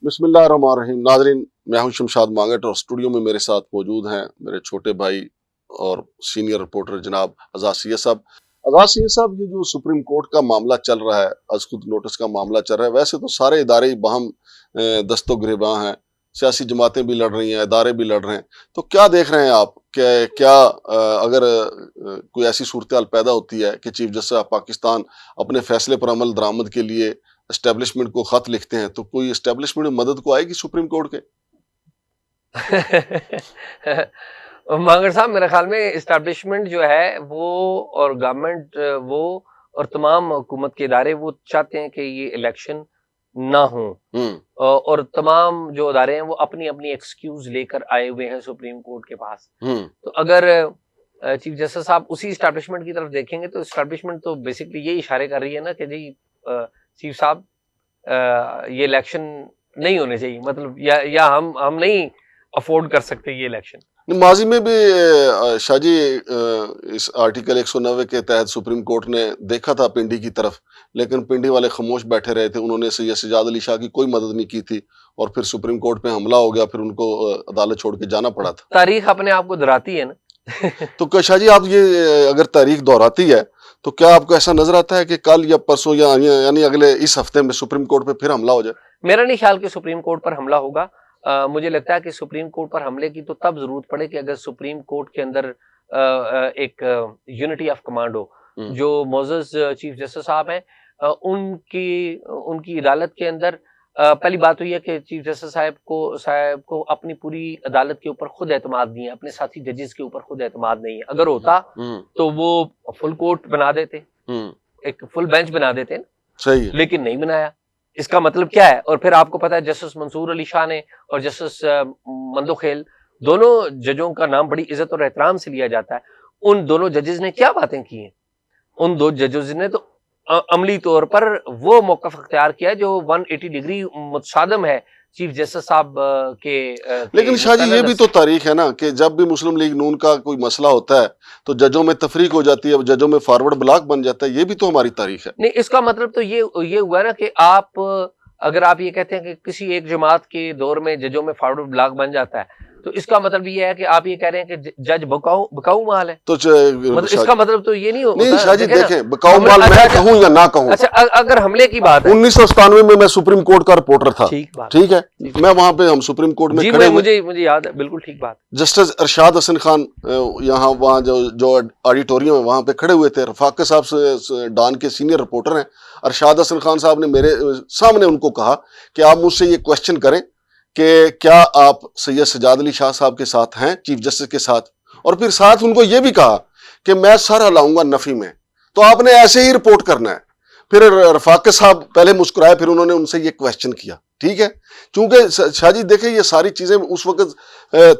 बिस्मिल्लाहिर्रहमानिर्रहीम। नाज़रीन, मैं हूं शमशाद मांगट और स्टूडियो में मेरे साथ मौजूद हैं मेरे छोटे भाई और सीनियर रिपोर्टर जनाब आज़ाद सैयद साहब। आज़ाद सैयद साहब, ये जो सुप्रीम कोर्ट का मामला चल रहा है, आज खुद नोटिस का मामला चल रहा है, वैसे तो सारे इदारे ही बाहम दस्तो गिरेबां हैं, सियासी जमातें भी लड़ रही हैं, इदारे भी लड़ रहे हैं, तो क्या देख रहे हैं आप? क्या अगर कोई ऐसी सूरत हाल पैदा होती है कि चीफ जस्टिस ऑफ पाकिस्तान अपने फैसले पर अमल दरामद के लिए एस्टेब्लिशमेंट को खत लिखते हैं, तो कोई एस्टेब्लिशमेंट मदद को आएगी सुप्रीम कोर्ट के? मांगर साहब, मेरे ख्याल में इस्टेब्लिशमेंट जो है वो और गवर्नमेंट वो और तमाम हुकूमत के इदारे वो चाहते हैं कि ये इलेक्शन ना हो, और तमाम जो इदारे हैं वो अपनी अपनी एक्सक्यूज लेकर आए हुए हैं सुप्रीम कोर्ट के पास। तो अगर चीफ जस्टिस साहब उसी इस्टेब्लिशमेंट की तरफ देखेंगे तो इस्टेब्लिशमेंट तो बेसिकली ये इशारे कर रही है ना कि जी चीफ साहब ये इलेक्शन नहीं होने चाहिए, मतलब या हम नहीं अफोर्ड कर सकते ये इलेक्शन। माजी में भी शाहजी इस आर्टिकल 190 के तहत सुप्रीम कोर्ट ने देखा था पिंडी की तरफ, लेकिन पिंडी वाले खामोश बैठे रहे थे, उन्होंने सैयद सजाद अली शाह की कोई मदद नहीं की थी और फिर सुप्रीम कोर्ट पे हमला हो गया, फिर उनको अदालत छोड़ के जाना पड़ा था। तारीख अपने आप को दोहराती है ना। तो शाहजी, आप ये अगर तारीख दोहराती है तो क्या आपको ऐसा नजर आता है कि कल या परसों या यानी अगले इस हफ्ते में सुप्रीम कोर्ट पे फिर हमला हो जाए? मेरा नहीं ख्याल कि सुप्रीम कोर्ट पर हमला होगा। मुझे लगता है कि सुप्रीम कोर्ट पर हमले की तो तब जरूरत पड़े कि अगर सुप्रीम कोर्ट के अंदर एक यूनिटी ऑफ कमांड हो। जो मोअज़्ज़ज़ चीफ जस्टिस साहब हैं, उनकी अदालत के अंदर पहली बात तो यह है कि चीफ जस्टिस साहब को अपनी पूरी अदालत के ऊपर खुद एतमाद नहीं है, अपने साथी जजेस के ऊपर खुद एतमाद नहीं है। अगर होता तो वो फुल कोर्ट बना देते, एक फुल बेंच बना देते ना, सही है, लेकिन नहीं बनाया। इसका मतलब क्या है? और फिर आपको पता है जस्टिस मंसूर अली शाह ने और जस्टिस मंदोखेल, दोनों जजों का नाम बड़ी इज्जत और एहतराम से लिया जाता है। उन दोनों जजेस ने क्या बातें की हैं? उन दो जजेस ने तो अमली तौर पर वो मौक़िफ़ अख्तियार किया जो 180 डिग्री मुतसादम है चीफ जस्टिस साहब के। लेकिन शाहजी, ये भी तो तारीख है ना कि जब भी मुस्लिम लीग नून का कोई मसला होता है तो जजों में तफरीक हो जाती है, जजों में फॉरवर्ड ब्लॉक बन जाता है। ये भी तो हमारी तारीख है। नहीं, इसका मतलब तो ये हुआ ना कि अगर आप ये कहते हैं कि किसी एक जमात के दौर में जजों में फॉरवर्ड ब्लॉक बन जाता है, तो इसका मतलब ये है कि आप ये कह रहे हैं कि जज बकाऊ माल है। तो मतलब इसका मतलब तो ये नहीं होता। नहीं शाहजी, देखें, बकाऊ माल मैं कहूं या ना कहूं। अच्छा, अगर हमले की बात है, 1997 में मैं सुप्रीम कोर्ट का रिपोर्टर था। ठीक है, मैं वहां पे हम सुप्रीम कोर्ट में खड़े, मुझे याद है, बिल्कुल ठीक बात। जस्टिस अरशाद हसन खान वहाँ जो ऑडिटोरियम है वहां पे खड़े हुए थे। रफाक साहब से डॉन के सीनियर रिपोर्टर हैं। अरशाद हसन खान साहब ने मेरे सामने उनको कहा कि आप मुझसे ये क्वेश्चन करें कि क्या आप सैयद सजाद अली शाह साहब के साथ हैं, चीफ जस्टिस के साथ, और फिर साथ उनको ये भी कहा कि मैं सर हिलाऊंगा नफी में, तो आपने ऐसे ही रिपोर्ट करना है। फिर रफाक साहब पहले मुस्कुराए, फिर उन्होंने उनसे ये क्वेश्चन किया। ठीक है, क्योंकि शाहजी देखें, ये सारी चीजें उस वक्त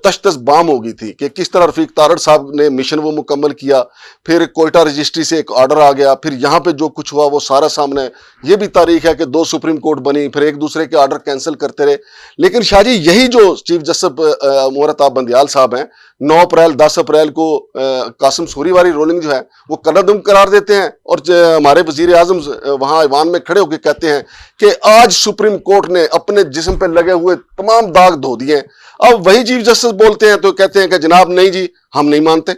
तश बाम हो गई थी कि किस तरह रफीक तारड़ साहब ने मिशन वो मुकम्मल किया, फिर कोयटा रजिस्ट्री से एक ऑर्डर आ गया, फिर यहाँ पे जो कुछ हुआ वो सारा सामने है। ये भी तारीख है कि 2 सुप्रीम कोर्ट बनी, फिर एक दूसरे के ऑर्डर कैंसिल करते रहे। लेकिन शाहजी, यही जो चीफ जस्टिस मोहरताब बंदियाल साहब हैं, 9 अप्रैल 10 अप्रैल को कासिम सूरी वाली रोलिंग जो है वो कलअदम करार देते हैं, और हमारे वजीर आजम वहाँ ऐवान में खड़े होकर कहते हैं कि आज सुप्रीम कोर्ट ने अपने जिस्म पे लगे हुए तमाम दाग धो दिए। अब वही चीफ जस्टिस बोलते हैं तो कहते हैं कि जनाब नहीं जी, हम नहीं मानते।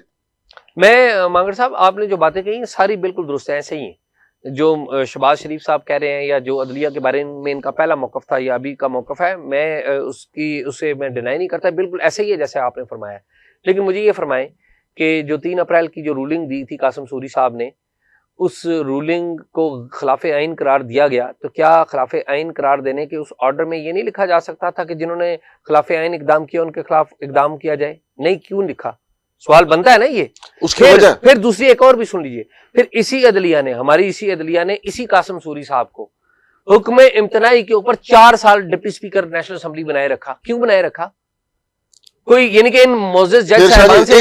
मैं मांगर साहब, आपने जो बातें कही सारी बिल्कुल दुरुस्त है, ऐसे ही है। जो शहबाज शरीफ साहब कह रहे हैं या जो अदलिया के बारे में इनका पहला मौक़िफ़ था या अभी का मौक़िफ़ है, मैं उसे मैं डिनाई नहीं करता, बिल्कुल ऐसे ही है जैसे आपने फरमाया। लेकिन मुझे ये फरमाएं कि जो 3 अप्रैल की जो रूलिंग दी थी कासिम सूरी साहब ने, उस रूलिंग को खिलाफ आइन करार दिया गया, तो क्या खिलाफ आइन करार देने के उस ऑर्डर में ये नहीं लिखा जा सकता था कि जिन्होंने खिलाफ आइन इकदाम किया उनके खिलाफ इकदाम किया जाए? नहीं, क्यों लिखा? सवाल बनता है ना ये। उसकी वजह फिर दूसरी एक और भी सुन लीजिए। फिर इसी अदलिया ने इसी कासिम सूरी साहब को हुक्म इम्तनाई के ऊपर 4 साल डिप्टी स्पीकर नेशनल असेंबली बनाए रखा। क्यों बनाए रखा? कोई यानी कि इन मोअज़्ज़ज़ जज साहबान से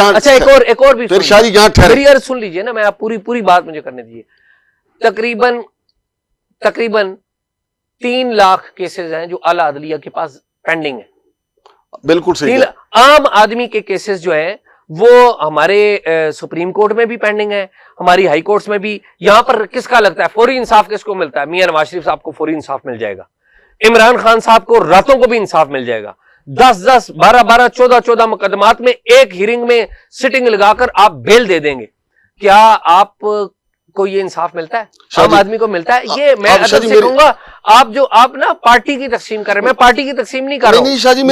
अच्छा, एक और भी फिर शादी यहाँ मेरी अर्ज सुन लीजिए ना, मैं आप पूरी बात मुझे करने दीजिए। तकरीबन 3 लाख केसेस हैं जो आला अदलिया के पास पेंडिंग है। बिल्कुल सही है। आम आदमी के केसेस जो हैं वो हमारे सुप्रीम कोर्ट में भी पेंडिंग है, हमारी हाई कोर्ट्स में भी। यहां पर किसका लगता है फौरी इंसाफ किसको मिलता है? मियां नवाज शरीफ साहब को फौरी इंसाफ मिल जाएगा। इमरान खान साहब को रातों को भी इंसाफ मिल जाएगा। 10-10, 12-12, 14-14 मुकदमात में एक हियरिंग में सिटिंग लगाकर आप बेल दे देंगे। क्या आप को ये इंसाफ मिलता है? आम आदमी को मिलता है? ये मैं अदब से कहूंगा, आप ना पार्टी की तकसीम कर रहे हैं, मैं पार्टी की तकसीम नहीं कर रहा हूं। नहीं शाहजी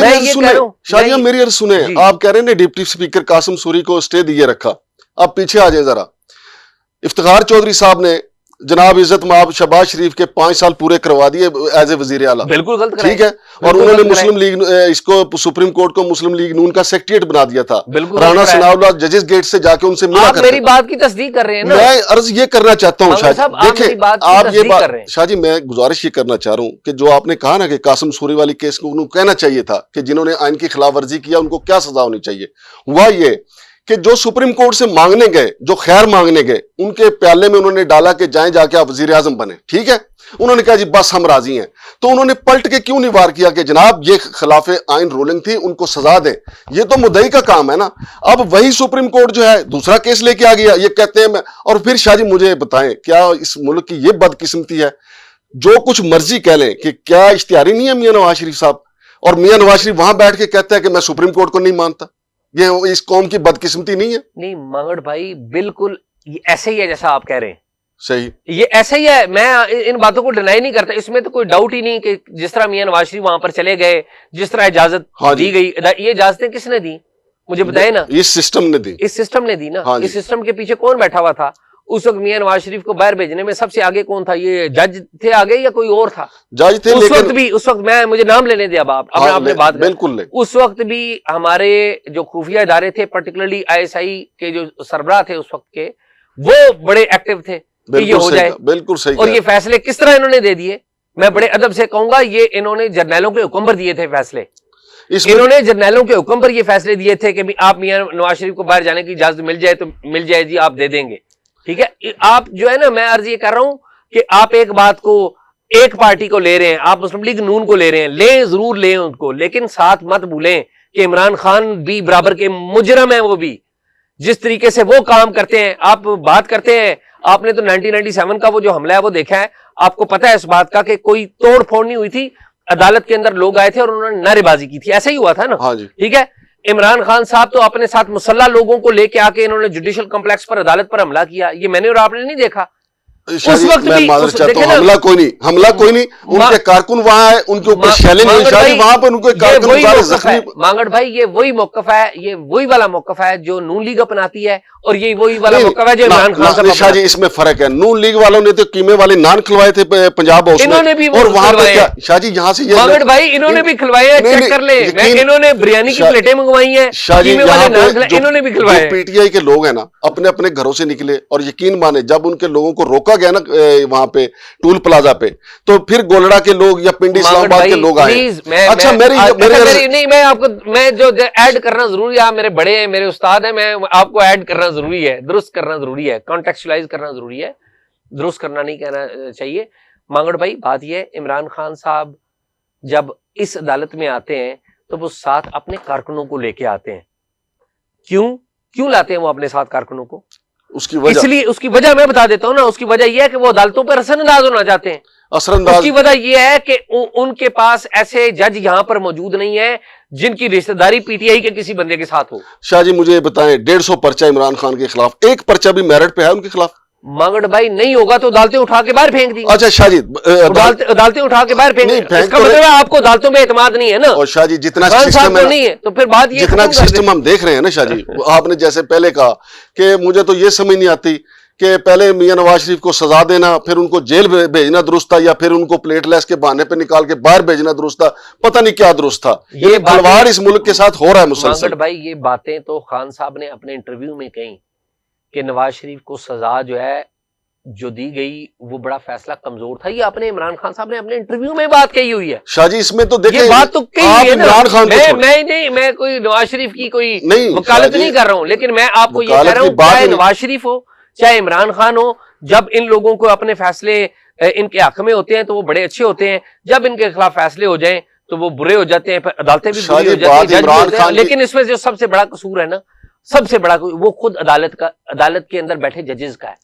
मेरी अर्ज सुने, आप कह रहे हैं डिप्टी स्पीकर कासिम सूरी को स्टे दिए रखा। आप पीछे आ जाए जरा। इफ्तिखार चौधरी साहब ने जनाब इज्जत माब शहबाज शरीफ के 5 साल पूरे करवा दिए एज ए वजीर आला। बिल्कुल गलत, ठीक है। और उन्होंने मुस्लिम लीग इसको सुप्रीम कोर्ट को मुस्लिम लीग नून का सेक्रेटरीट बना दिया था। राणा सनाउल्लाह जजेस गेट से जाके उनसे मिला करते। मेरी बात की तस्दीक कर रहे हैं ना। मैं अर्ज ये करना चाहता हूँ शाह, देखें आप ये बात शाह जी, मैं गुजारिश ये करना चाह रहा हूँ कि जो आपने कहा ना कि कासिम सूरी वाली केस को उन्होंने कहना चाहिए था कि जिन्होंने आइन की खिलाफ वर्जी किया उनको क्या सजा होनी चाहिए। हुआ ये कि जो सुप्रीम कोर्ट से मांगने गए, जो खैर मांगने गए, उनके प्याले में उन्होंने डाला कि जाएं जाके आप वजीर आजम बने। ठीक है। उन्होंने कहा जी बस हम राजी हैं। तो उन्होंने पलट के क्यों नहीं वार किया कि जनाब ये खिलाफ आइन रूलिंग थी, उनको सजा दें। ये तो मुद्दई का काम है ना। अब वही सुप्रीम कोर्ट जो है दूसरा केस लेके आ गया। ये कहते हैं मैं, और फिर शाह जी मुझे बताएं क्या इस मुल्क की ये बदकिस्मती है, जो कुछ मर्जी कह लें, कि क्या इश्तिहारी नहीं है मियां नवाज शरीफ साहब, और मियां नवाज शरीफ वहां बैठ के कहता है कि मैं सुप्रीम कोर्ट को नहीं मानता। ये इस कौम की बदकिस्मती नहीं है? नहीं मंगड़ भाई, बिल्कुल ऐसे ही है जैसा आप कह रहे हैं। सही, ये ऐसे ही है। मैं इन बातों को डिनाई नहीं करता, इसमें तो कोई डाउट ही नहीं कि जिस तरह मियां नवाज शरीफ वहां पर चले गए, जिस तरह इजाजत दी गई, ये इजाजतें किसने दी मुझे बताए ना? इस सिस्टम ने दी। इस सिस्टम ने दी ना। इस सिस्टम के पीछे कौन बैठा हुआ था उस वक्त? मियां नवाज शरीफ को बाहर भेजने में सबसे आगे कौन था? ये जज थे आगे या कोई और था? जज थे। उस वक्त मैं, मुझे नाम लेने दिया आपने बात बिल्कुल। उस वक्त भी हमारे जो खुफिया इदारे थे, पर्टिकुलरली ISI के जो सरबराह थे उस वक्त के, वो बड़े एक्टिव थे कि ये हो जाए। बिल्कुल सही। और ये फैसले किस तरह इन्होंने दे दिए? मैं बड़े अदब से कहूंगा, ये इन्होंने जर्नैलों के हुक्म पर दिए थे फैसले। इन्होंने जर्नैलों के हुक्म पर ये फैसले दिए थे कि आप मियां नवाज शरीफ को बाहर जाने की इजाजत मिल जाए तो मिल जाए जी, आप दे देंगे। ठीक है। आप जो है ना, मैं अर्ज ये कर रहा हूं कि आप एक बात को, एक पार्टी को ले रहे हैं, आप मुस्लिम लीग नून को ले रहे हैं, ले जरूर लें उनको, लेकिन साथ मत भूलें कि इमरान खान भी बराबर के मुजरम है। वो भी जिस तरीके से वो काम करते हैं, आप बात करते हैं, आपने तो 1997 का वो जो हमला है वो देखा है, आपको पता है इस बात का कि कोई तोड़ फोड़ नहीं हुई थी, अदालत के अंदर लोग आए थे और उन्होंने नारेबाजी की थी, ऐसा ही हुआ था ना? हाँ जी। ठीक है। इमरान खान साहब तो अपने साथ मुसल्ला लोगों को लेके आके इन्होंने जुडिशियल कॉम्प्लेक्स पर, अदालत पर हमला किया। ये मैंने और आपने नहीं देखा? उस वक्त भी हमला कोई नहीं, उनके कारकुन वहां है, उनके ऊपर शैलिंग हुई, वहां पर उनके कारकुन सारे जख्मी। मांगड़ भाई, ये वही मौकफ है, ये वही वाला मौकफ है जो नून लीग अपनाती है, और ये वही वाला मौकफ है जो इमरान खान साहब। शाह जी इसमें फर्क है। नून लीग वालों ने तो कीमे वाले नान खिलवाए थे पंजाब हाउस में, इन्होंने भी, और वहां पर क्या शाह जी यहाँ से मांगड़ भाई इन्होंने भी खिलवाए हैं, चेक कर ले। इन्होंने बिरयानी की प्लेटें मंगवाई हैं, कीमे वाले नान खिलवाए, इन्होंने भी खिलवाए। PTI के लोग हैं ना, अपने अपने घरों से निकले, और यकीन माने जब उनके लोगों को रोका गया ना वहां पे टूल प्लाजा पे, तो फिर गोलड़ा के लोग या पिंडी इस्लामाबाद के लोग आए। अच्छा मैं आपको, मैं जो ऐड करना जरूरी है, मेरे बड़े हैं, मेरे उस्ताद हैं, मैं आपको ऐड करना जरूरी है, दुरुस्त करना जरूरी है, कॉन्टेक्चुअलाइज करना जरूरी है, दुरुस्त करना नहीं कहना चाहिए। मांगड़ भाई बात ये है, इमरान खान साहब जब इस अदालत में आते हैं तो वो साथ अपने कारकुनों को लेके आते हैं। क्यों लाते हैं वो अपने साथ कारकुनों को? उसकी वजह, इसलिए उसकी वजह मैं बता देता हूं ना। उसकी वजह यह है कि वो अदालतों पर असरअंदाज होना चाहते हैं। उसकी वजह यह है कि उनके पास ऐसे जज यहां पर मौजूद नहीं है जिनकी रिश्तेदारी PTI के किसी बंदे के साथ हो। शाह जी मुझे बताएं, 150 पर्चा इमरान खान के खिलाफ, एक पर्चा भी मेरिट पे है उनके खिलाफ? मांगड़ भाई नहीं होगा तो अदालतें उठा के बाहर फेंक दी। अच्छा शाह जी, अदालतें उठा के बाहर फेंक दी, इसका मतलब है आपको अदालतों में एतमाद नहीं है ना? और शाह जी जितना सिस्टम नहीं है तो फिर बात ये, जितना सिस्टम हम देख रहे हैं ना शाह जी, आपने जैसे पहले कहा कि मुझे तो ये समझ नहीं आती कि पहले मियां नवाज शरीफ को सजा देना, फिर उनको जेल भेजना दुरुस्त था, या फिर उनको प्लेटलेस के बहाने पे निकाल के बाहर भेजना दुरुस्त था, पता नहीं क्या दुरुस्त था। ये खिलवाड़ इस मुल्क के साथ हो रहा है मुसलसल। भाई ये बातें तो खान साहब ने अपने इंटरव्यू में कही कि नवाज शरीफ को सजा जो है जो दी गई वो बड़ा फैसला कमजोर था। ये अपने इमरान खान साहब ने अपने इंटरव्यू में बात कही हुई है। शाह जी इसमें तो देखिए, ये बात तो कही है ना। इमरान खान मैं कोई नवाज शरीफ की कोई वकालत नहीं कर रहा हूं, लेकिन मैं आपको ये कह रहा हूं, चाहे नवाज शरीफ हो चाहे इमरान खान हो, जब इन लोगों को अपने फैसले इनके हक में होते हैं तो वो बड़े अच्छे होते हैं, जब इनके खिलाफ फैसले हो जाएं तो वो बुरे हो जाते हैं, अदालतें भी बुरी हो जाती हैं। लेकिन इसमें जो सबसे बड़ा कसूर है ना, सबसे बड़ा वो खुद अदालत के अंदर बैठे जजेस का है,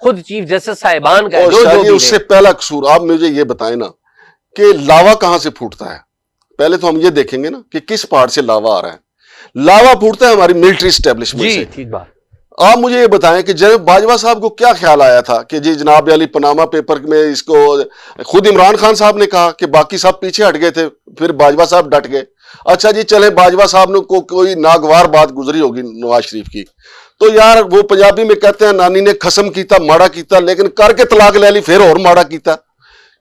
खुद चीफ जस्टिस साहिबान का है। उससे पहला कसूर आप मुझे ये बताएं ना کہ لاوا کہاں سے پھوٹتا ہے. پہلے تو ہم یہ دیکھیں گے نا کہ کس پہاڑ سے لاوا آ رہا ہے. لاوا پھوٹتا ہے ہماری ملٹری اسٹیبلشمنٹ سے. جی ٹھیک بات. آپ مجھے یہ بتائیں کہ جناب باجوہ صاحب کو کیا خیال آیا تھا کہ جی جناب علی پاناما پیپر میں اس کو خود عمران خان صاحب نے کہا کہ باقی سب پیچھے ہٹ گئے تھے, پھر باجوہ صاحب ڈٹ گئے. اچھا جی چلیں باجوہ صاحب نے کوئی ناگوار بات گزری ہوگی نواز شریف کی, تو یار وہ پنجابی میں کہتے ہیں نانی نے قسم کیتا ماڑا کیتا لیکن کر کے طلاق لے لی پھر اور ماڑا کیتا.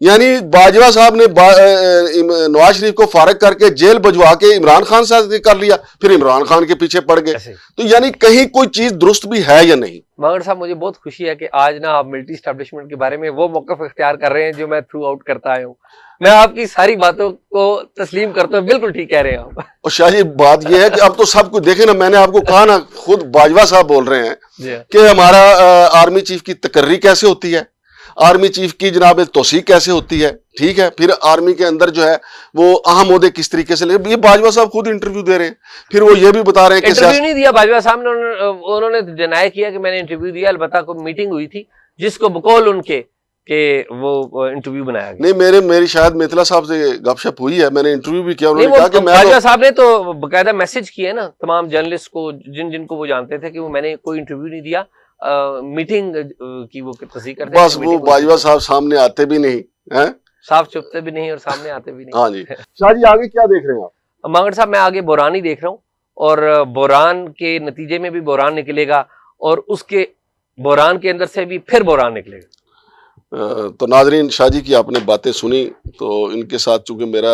یعنی باجوہ صاحب نے نواز شریف کو فارغ کر کے جیل بھجوا کے عمران خان صاحب نے کر لیا, پھر عمران خان کے پیچھے پڑ گئے. تو یعنی کہیں کوئی چیز درست بھی ہے یا نہیں. مانگڑ صاحب مجھے بہت خوشی ہے کہ آج نا آپ ملٹری اسٹیبلشمنٹ کے بارے میں وہ موقف اختیار کر رہے ہیں جو میں تھرو آؤٹ کرتا آیا ہوں. میں آپ کی ساری باتوں کو تسلیم کرتا ہوں, بالکل ٹھیک کہہ رہے ہیں آپ. اور شاہ جی بات یہ ہے کہ اب تو سب کچھ دیکھیں نا, میں نے آپ کو کہا نا خود باجوہ صاحب بول رہے ہیں کہ ہمارا آرمی چیف کی تقرری کیسے ہوتی ہے, آرمی چیف کی جناب توثیق کیسے ہوتی ہے, ٹھیک ہے, پھر آرمی کے اندر جو ہے وہ اہم عہدے کس طریقے سے لے. یہ باجوہ صاحب خود انٹرویو دے رہے ہیں, پھر وہ یہ بھی بتا رہے ہیں کہ انٹرویو نہیں دیا باجوہ صاحب نے, انہوں نے ڈینائی کیا کہ میں نے انٹرویو دیا. البتہ کوئی میٹنگ ہوئی تھی جس کو بقول ان کے کہ وہ انٹرویو بنایا گیا. نہیں میری شاید میتلا صاحب سے گپ شپ ہوئی ہے, میں نے انٹرویو بھی کیا. انہوں نے کہا کہ باجوہ صاحب نے تو باقاعدہ میسج کیا نا تمام جرنلسٹ کو جن کو وہ جانتے تھے کہ وہ میں نے کوئی انٹرویو نہیں دیا, میٹنگ کی وہ تصدیق کرتے ہیں. بس وہ باجوہ صاحب سامنے آتے بھی نہیں ہیں, صاف چھپتے بھی نہیں اور سامنے آتے بھی نہیں. ہاں جی. شاہ جی آگے کیا دیکھ رہے ہیں آپ؟ مانگڑ صاحب میں آگے بحران ہی دیکھ رہا ہوں, اور بحران کے نتیجے میں بھی بحران نکلے گا, اور اس کے بحران کے اندر سے بھی پھر بحران نکلے گا. تو ناظرین شاہ جی کی آپ نے باتیں سنی, تو ان کے ساتھ چونکہ میرا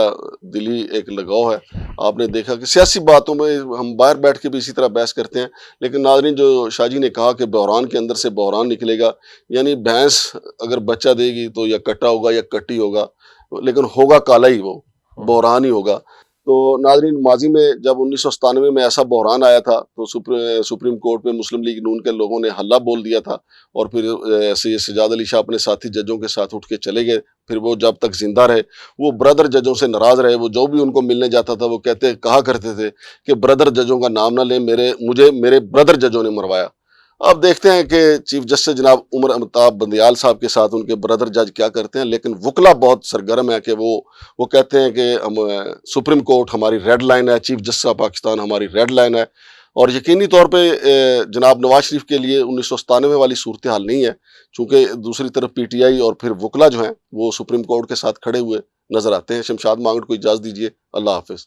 دلی ایک لگاؤ ہے, آپ نے دیکھا کہ سیاسی باتوں میں ہم باہر بیٹھ کے بھی اسی طرح بحث کرتے ہیں, لیکن ناظرین جو شاہ جی نے کہا کہ بحران کے اندر سے بحران نکلے گا, یعنی بھینس اگر بچہ دے گی تو یا کٹا ہوگا یا کٹی ہوگا, لیکن ہوگا کالا ہی, وہ بحران ہی ہوگا. تو ناظرین ماضی میں جب 1997 میں ایسا بحران آیا تھا تو سپریم کورٹ میں مسلم لیگ نون کے لوگوں نے حلہ بول دیا تھا, اور پھر سید سجاد علی شاہ اپنے ساتھی ججوں کے ساتھ اٹھ کے چلے گئے. پھر وہ جب تک زندہ رہے وہ بردر ججوں سے ناراض رہے, وہ جو بھی ان کو ملنے جاتا تھا وہ کہا کرتے تھے کہ بردر ججوں کا نام نہ لیں, مجھے میرے بردر ججوں نے مروایا. اب دیکھتے ہیں کہ چیف جسٹس جناب عمر امیتابھ بندیال صاحب کے ساتھ ان کے برادر جج کیا کرتے ہیں, لیکن وکلا بہت سرگرم ہے کہ وہ کہتے ہیں کہ سپریم کورٹ ہماری ریڈ لائن ہے, چیف جسٹس آف پاکستان ہماری ریڈ لائن ہے. اور یقینی طور پہ جناب نواز شریف کے لیے 1997 والی صورتحال نہیں ہے, چونکہ دوسری طرف پی ٹی آئی اور پھر وکلا جو ہیں وہ سپریم کورٹ کے ساتھ کھڑے ہوئے نظر آتے ہیں. شمشاد مانگڑ کو اجازت دیجیے, اللہ حافظ.